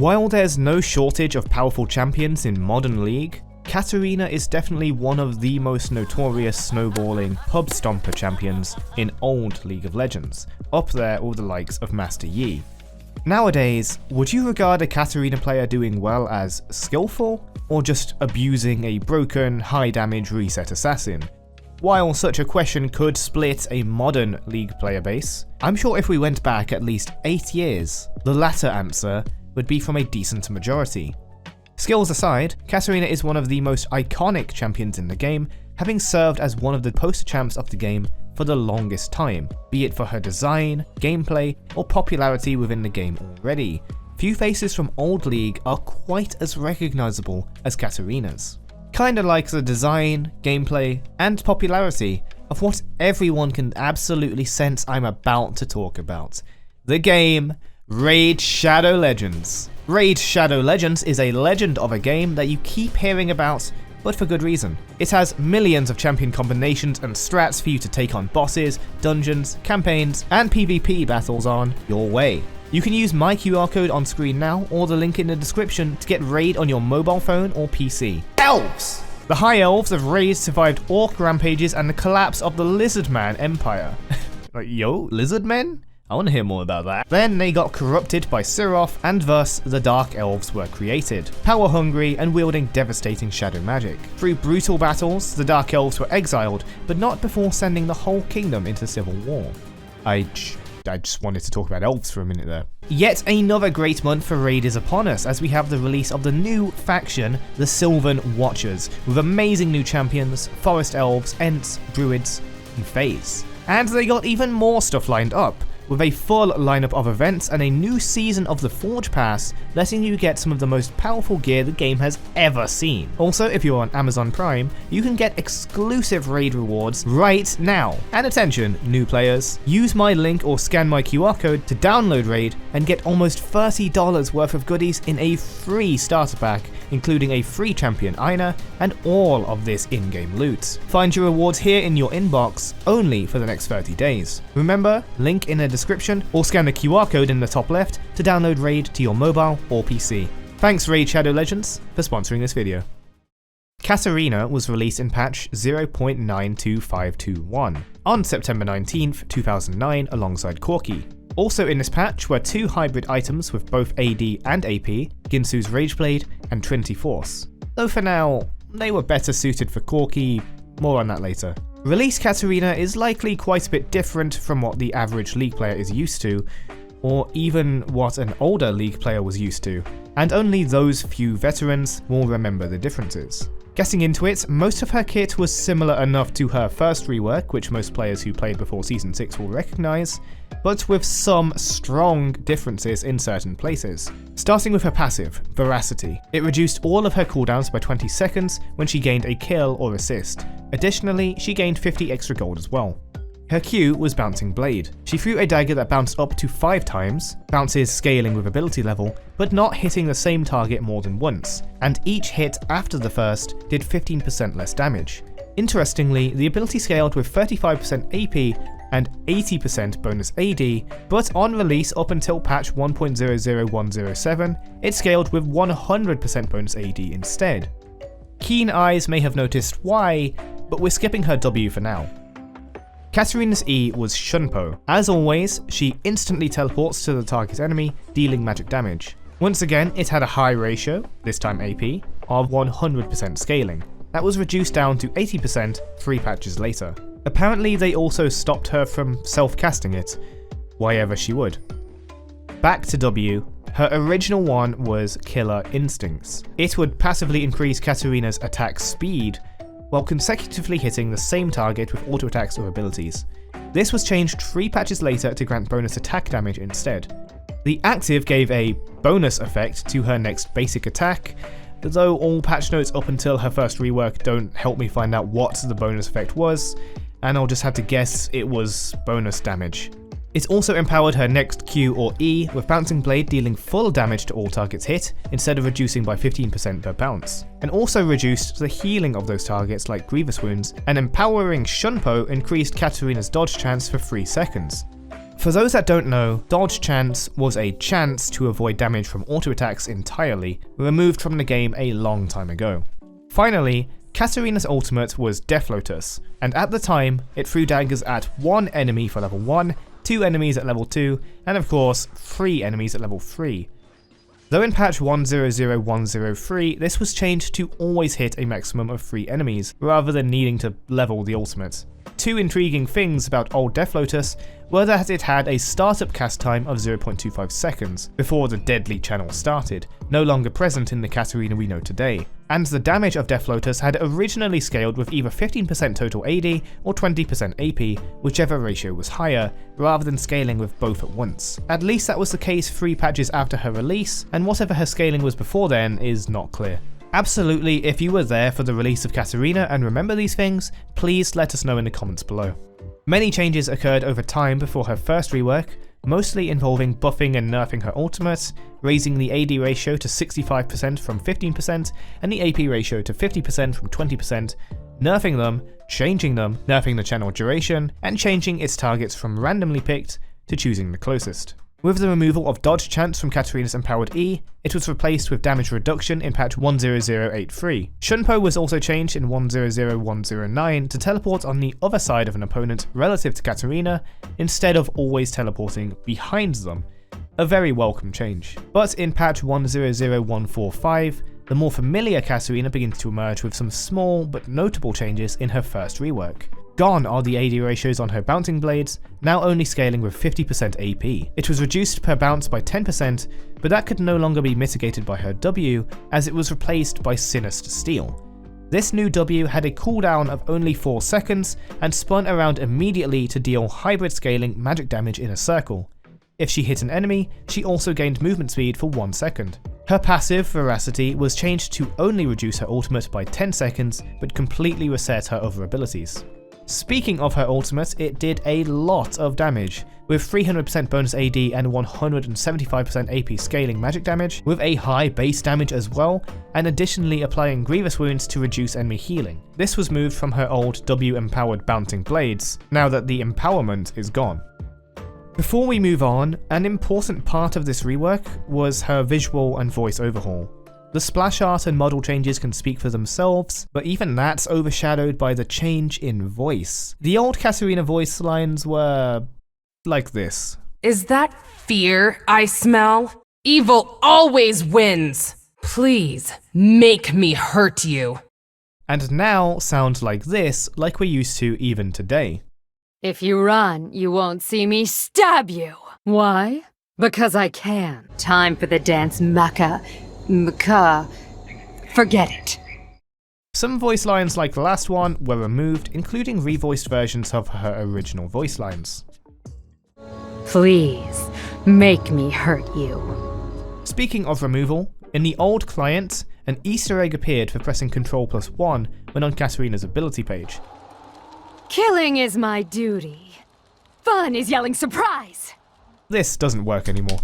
While there's no shortage of powerful champions in modern League, Katarina is definitely one of the most notorious snowballing pub stomper champions in old League of Legends, up there with the likes of Master Yi. Nowadays, would you regard a Katarina player doing well as skillful, or just abusing a broken, high damage reset assassin? While such a question could split a modern League player base, I'm sure if we went back at least 8 years, the latter answer would be from a decent majority. Skills aside, Katarina is one of the most iconic champions in the game, having served as one of the poster champs of the game for the longest time, be it for her design, gameplay, or popularity within the game already. Few faces from old League are quite as recognizable as Katarina's. Kinda like the design, gameplay, and popularity of what everyone can absolutely sense I'm about to talk about. The game Raid Shadow Legends. Raid Shadow Legends is a legend of a game that you keep hearing about, but for good reason. It has millions of champion combinations and strats for you to take on bosses, dungeons, campaigns, and PvP battles on your way. You can use my QR code on screen now or the link in the description to get Raid on your mobile phone or PC. Elves! The High Elves of Raid survived orc rampages and the collapse of the Lizardman Empire. Like, yo, Lizardmen? I want to hear more about that. Then they got corrupted by Seraphine, and thus the Dark Elves were created, power hungry and wielding devastating shadow magic. Through brutal battles, the Dark Elves were exiled, but not before sending the whole kingdom into civil war. I just wanted to talk about elves for a minute there. Yet another great month for Raid is upon us, as we have the release of the new faction, the Sylvan Watchers, with amazing new champions, forest elves, ents, druids, and fays. And they got even more stuff lined up, with a full lineup of events and a new season of the Forge Pass, letting you get some of the most powerful gear the game has ever seen. Also, if you're on Amazon Prime, you can get exclusive Raid rewards right now. And attention, new players, use my link or scan my QR code to download Raid and get almost $30 worth of goodies in a free starter pack, including a free champion eune and all of this in-game loot. Find your rewards here in your inbox only for the next 30 days. Remember, link in the description or scan the QR code in the top left to download Raid to your mobile or PC. Thanks Raid Shadow Legends for sponsoring this video. Katarina was released in patch 0.92521 on September 19th, 2009 alongside Kekw. Also in this patch were 2 hybrid items with both AD and AP, Ginsu's Rageblade and Trinity Force. Though for now, they were better suited for Kekw, more on that later. Release Katarina is likely quite a bit different from what the average League player is used to, or even what an older League player was used to, and only those few veterans will remember the differences. Getting into it, most of her kit was similar enough to her first rework, which most players who played before Season 6 will recognise, but with some strong differences in certain places. Starting with her passive, Veracity. It reduced all of her cooldowns by 20 seconds when she gained a kill or assist. Additionally, she gained 50 extra gold as well. Her Q was Bouncing Blade. She threw a dagger that bounced up to 5 times, bounces scaling with ability level, but not hitting the same target more than once, and each hit after the first did 15% less damage. Interestingly, the ability scaled with 35% AP and 80% bonus AD, but on release up until patch 1.00107, it scaled with 100% bonus AD instead. Keen eyes may have noticed why, but we're skipping her W for now. Katarina's E was Shunpo. As always, she instantly teleports to the target enemy, dealing magic damage. Once again, it had a high ratio, this time AP, of 100% scaling. That was reduced down to 80% 3 patches later. Apparently they also stopped her from self-casting it, why ever she would. Back to W, her original one was Killer Instincts. It would passively increase Katarina's attack speed, while consecutively hitting the same target with auto attacks or abilities. This was changed 3 patches later to grant bonus attack damage instead. The active gave a bonus effect to her next basic attack, though all patch notes up until her first rework don't help me find out what the bonus effect was, and I'll just have to guess it was bonus damage. It also empowered her next Q or E, with Bouncing Blade dealing full damage to all targets hit, instead of reducing by 15% per bounce, and also reduced the healing of those targets like Grievous Wounds, and empowering Shunpo increased Katarina's dodge chance for 3 seconds. For those that don't know, dodge chance was a chance to avoid damage from auto attacks entirely, removed from the game a long time ago. Finally, Katarina's ultimate was Death Lotus, and at the time, it threw daggers at 1 enemy for level 1, 2 enemies at level 2, and of course, 3 enemies at level 3. Though in patch 1.0.0.103, this was changed to always hit a maximum of 3 enemies, rather than needing to level the ultimate. Two intriguing things about old Death Lotus were that it had a startup cast time of 0.25 seconds before the deadly channel started, no longer present in the Katarina we know today, and the damage of Death Lotus had originally scaled with either 15% total AD or 20% AP, whichever ratio was higher, rather than scaling with both at once. At least that was the case 3 patches after her release, and whatever her scaling was before then is not clear. Absolutely, if you were there for the release of Katarina and remember these things, please let us know in the comments below. Many changes occurred over time before her first rework, mostly involving buffing and nerfing her ultimate, raising the AD ratio to 65% from 15% and the AP ratio to 50% from 20%, nerfing them, changing them, nerfing the channel duration, and changing its targets from randomly picked to choosing the closest. With the removal of dodge chance from Katarina's empowered E, it was replaced with damage reduction in patch 1.0.0.83. Shunpo was also changed in 1.0.0.109 to teleport on the other side of an opponent relative to Katarina, instead of always teleporting behind them. A very welcome change. But in patch 1.0.0.145, the more familiar Katarina begins to emerge with some small but notable changes in her first rework. Gone are the AD ratios on her bouncing blades, now only scaling with 50% AP. It was reduced per bounce by 10%, but that could no longer be mitigated by her W, as it was replaced by Sinister Steel. This new W had a cooldown of only 4 seconds, and spun around immediately to deal hybrid scaling magic damage in a circle. If she hit an enemy, she also gained movement speed for 1 second. Her passive, Veracity, was changed to only reduce her ultimate by 10 seconds, but completely reset her other abilities. Speaking of her ultimate, it did a lot of damage, with 300% bonus AD and 175% AP scaling magic damage, with a high base damage as well, and additionally applying grievous wounds to reduce enemy healing. This was moved from her old W-empowered bouncing blades, now that the empowerment is gone. Before we move on, an important part of this rework was her visual and voice overhaul. The splash art and model changes can speak for themselves, but even that's overshadowed by the change in voice. The old Katarina voice lines were like this. Is that fear I smell? Evil always wins. Please, make me hurt you. And now sound like this, like we're used to even today. If you run, you won't see me stab you. Why? Because I can. Time for the dance, Maka. Forget it. Some voice lines like the last one were removed, including revoiced versions of her original voice lines. Please, make me hurt you. Speaking of removal, in the old client, an Easter egg appeared for pressing Ctrl+1 when on Katarina's ability page. Killing is my duty. Fun is yelling surprise! This doesn't work anymore.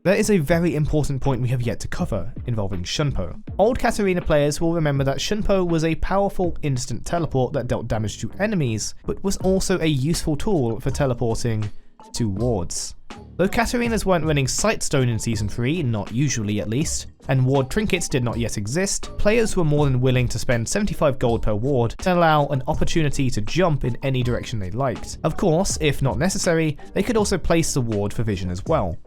There is a very important point we have yet to cover, involving Shunpo. Old Katarina players will remember that Shunpo was a powerful instant teleport that dealt damage to enemies, but was also a useful tool for teleporting to wards. Though Katarinas weren't running Sightstone in Season 3, not usually at least, and ward trinkets did not yet exist, players were more than willing to spend 75 gold per ward to allow an opportunity to jump in any direction they liked. Of course, if not necessary, they could also place the ward for vision as well.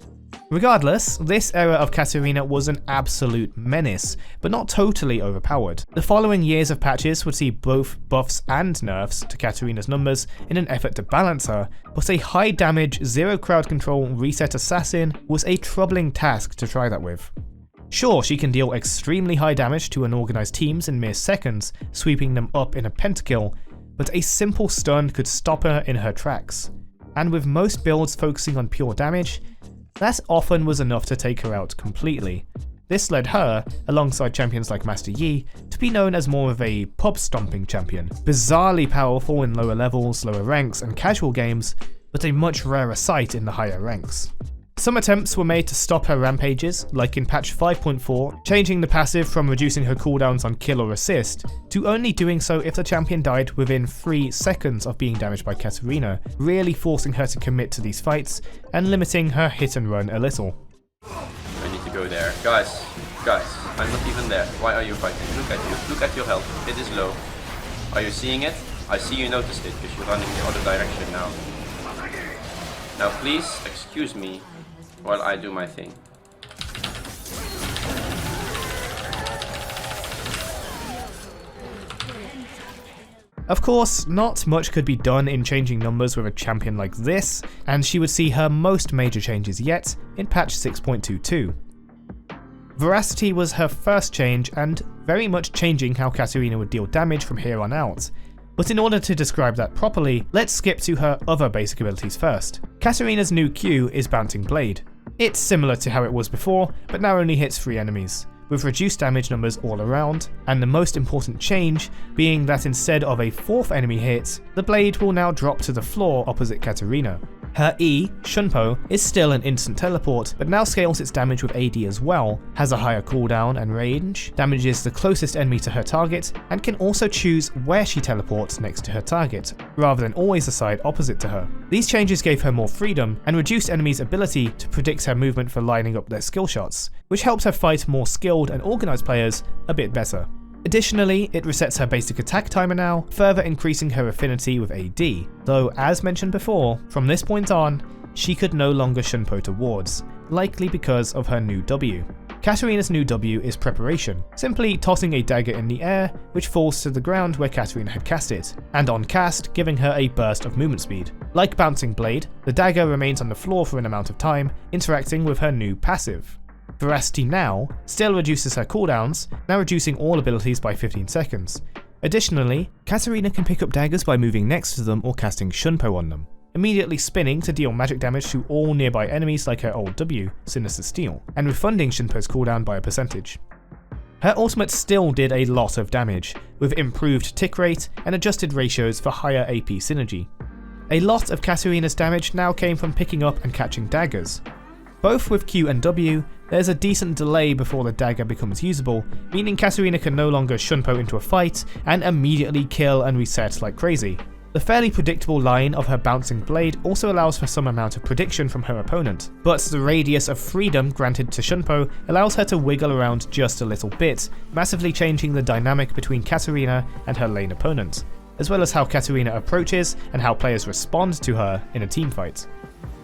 Regardless, this era of Katarina was an absolute menace, but not totally overpowered. The following years of patches would see both buffs and nerfs to Katarina's numbers in an effort to balance her, but a high damage, zero crowd control reset assassin was a troubling task to try that with. Sure, she can deal extremely high damage to unorganized teams in mere seconds, sweeping them up in a pentakill, but a simple stun could stop her in her tracks. And with most builds focusing on pure damage, that often was enough to take her out completely. This led her, alongside champions like Master Yi, to be known as more of a pub-stomping champion, bizarrely powerful in lower levels, lower ranks, and casual games, but a much rarer sight in the higher ranks. Some attempts were made to stop her rampages, like in patch 5.4, changing the passive from reducing her cooldowns on kill or assist, to only doing so if the champion died within 3 seconds of being damaged by Katarina, really forcing her to commit to these fights, and limiting her hit and run a little. I need to go there. Guys, I'm not even there. Why are you fighting? Look at you. Look at your health. It is low. Are you seeing it? I see you noticed it because you're running the other direction now. Now please, excuse me while I do my thing. Of course, not much could be done in changing numbers with a champion like this, and she would see her most major changes yet in patch 6.22. Veracity was her first change and very much changing how Katarina would deal damage from here on out. But in order to describe that properly, let's skip to her other basic abilities first. Katarina's new Q is Bouncing Blade. It's similar to how it was before, but now only hits 3 enemies, with reduced damage numbers all around, and the most important change being that instead of a 4th enemy hit, the blade will now drop to the floor opposite Katarina. Her E, Shunpo, is still an instant teleport, but now scales its damage with AD as well, has a higher cooldown and range, damages the closest enemy to her target, and can also choose where she teleports next to her target, rather than always the side opposite to her. These changes gave her more freedom, and reduced enemies' ability to predict her movement for lining up their skill shots, which helped her fight more skilled and organised players a bit better. Additionally, it resets her basic attack timer now, further increasing her affinity with AD, though as mentioned before, from this point on, she could no longer Shunpo to wards, likely because of her new W. Katarina's new W is Preparation, simply tossing a dagger in the air, which falls to the ground where Katarina had cast it, and on cast, giving her a burst of movement speed. Like Bouncing Blade, the dagger remains on the floor for an amount of time, interacting with her new passive. Veracity now still reduces her cooldowns, now reducing all abilities by 15 seconds. Additionally, Katarina can pick up daggers by moving next to them or casting Shunpo on them, immediately spinning to deal magic damage to all nearby enemies like her old W, Sinister Steel, and refunding Shunpo's cooldown by a percentage. Her ultimate still did a lot of damage, with improved tick rate and adjusted ratios for higher AP synergy. A lot of Katarina's damage now came from picking up and catching daggers. Both with Q and W, there's a decent delay before the dagger becomes usable, meaning Katarina can no longer Shunpo into a fight and immediately kill and reset like crazy. The fairly predictable line of her Bouncing Blade also allows for some amount of prediction from her opponent, but the radius of freedom granted to Shunpo allows her to wiggle around just a little bit, massively changing the dynamic between Katarina and her lane opponent, as well as how Katarina approaches and how players respond to her in a teamfight.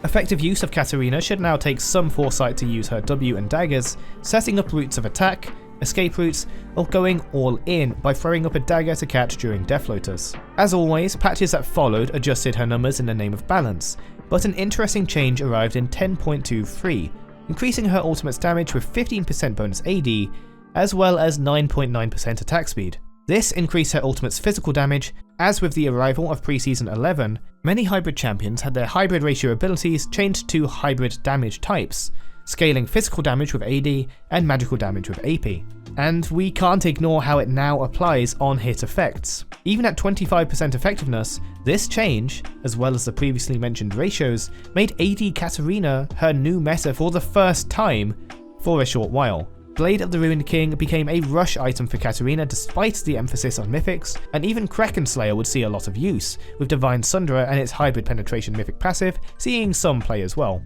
Effective use of Katarina should now take some foresight to use her W and daggers, setting up routes of attack, escape routes, or going all in by throwing up a dagger to catch during death floaters. As always, patches that followed adjusted her numbers in the name of balance, but an interesting change arrived in 10.23, increasing her ultimate's damage with 15% bonus AD, as well as 9.9% attack speed. This increased her ultimate's physical damage, as with the arrival of Preseason 11, many hybrid champions had their hybrid ratio abilities changed to hybrid damage types, scaling physical damage with AD and magical damage with AP. And we can't ignore how it now applies on hit effects. Even at 25% effectiveness, this change, as well as the previously mentioned ratios, made AD Katarina her new meta for the first time for a short while. Blade of the Ruined King became a rush item for Katarina despite the emphasis on mythics, and even Kraken Slayer would see a lot of use, with Divine Sunderer and its hybrid penetration mythic passive seeing some play as well.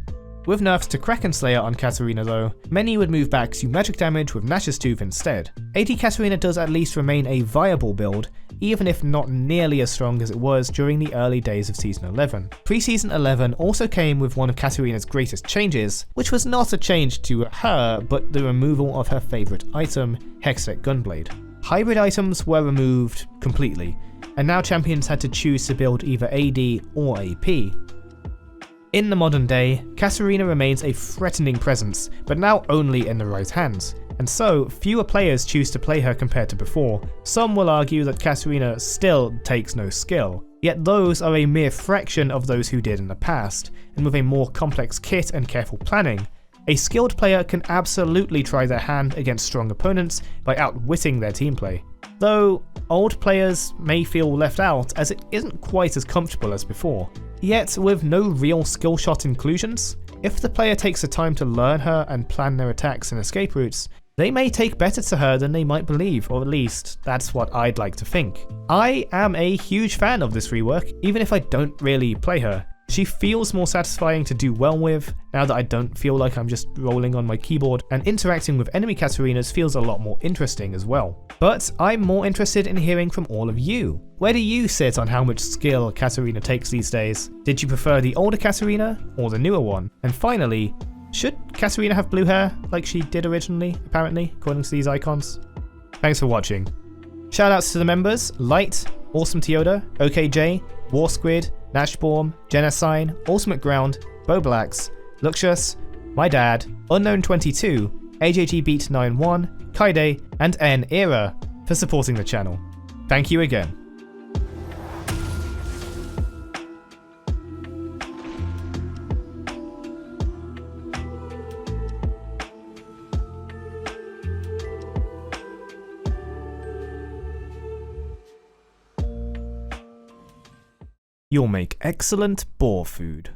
With nerfs to Kraken Slayer on Katarina though, many would move back to magic damage with Nash's Tooth instead. AD Katarina does at least remain a viable build, even if not nearly as strong as it was during the early days of Season 11. Preseason 11 also came with one of Katarina's greatest changes, which was not a change to her, but the removal of her favourite item, Hextech Gunblade. Hybrid items were removed completely, and now champions had to choose to build either AD or AP. In the modern day, Katarina remains a threatening presence, but now only in the right hands, and so fewer players choose to play her compared to before. Some will argue that Katarina still takes no skill, yet those are a mere fraction of those who did in the past, and with a more complex kit and careful planning, a skilled player can absolutely try their hand against strong opponents by outwitting their team play. Though, old players may feel left out as it isn't quite as comfortable as before. Yet, with no real skill shot inclusions, if the player takes the time to learn her and plan their attacks and escape routes, they may take better to her than they might believe, or at least that's what I'd like to think. I am a huge fan of this rework, even if I don't really play her. She feels more satisfying to do well with, now that I don't feel like I'm just rolling on my keyboard, and interacting with enemy Katarinas feels a lot more interesting as well. But I'm more interested in hearing from all of you. Where do you sit on how much skill Katarina takes these days? Did you prefer the older Katarina, or the newer one? And finally, should Katarina have blue hair, like she did originally, apparently, according to these icons? Thanks for watching. Shoutouts to the members, Light, Awesome Tioda, OKJ, War Squid, Nashborn, Genocide, Ultimate Ground, Boblax, Luxus, My Dad, Unknown22, AJG Beat 91, Kaide, and N Era for supporting the channel. Thank you again. You'll make excellent boar food.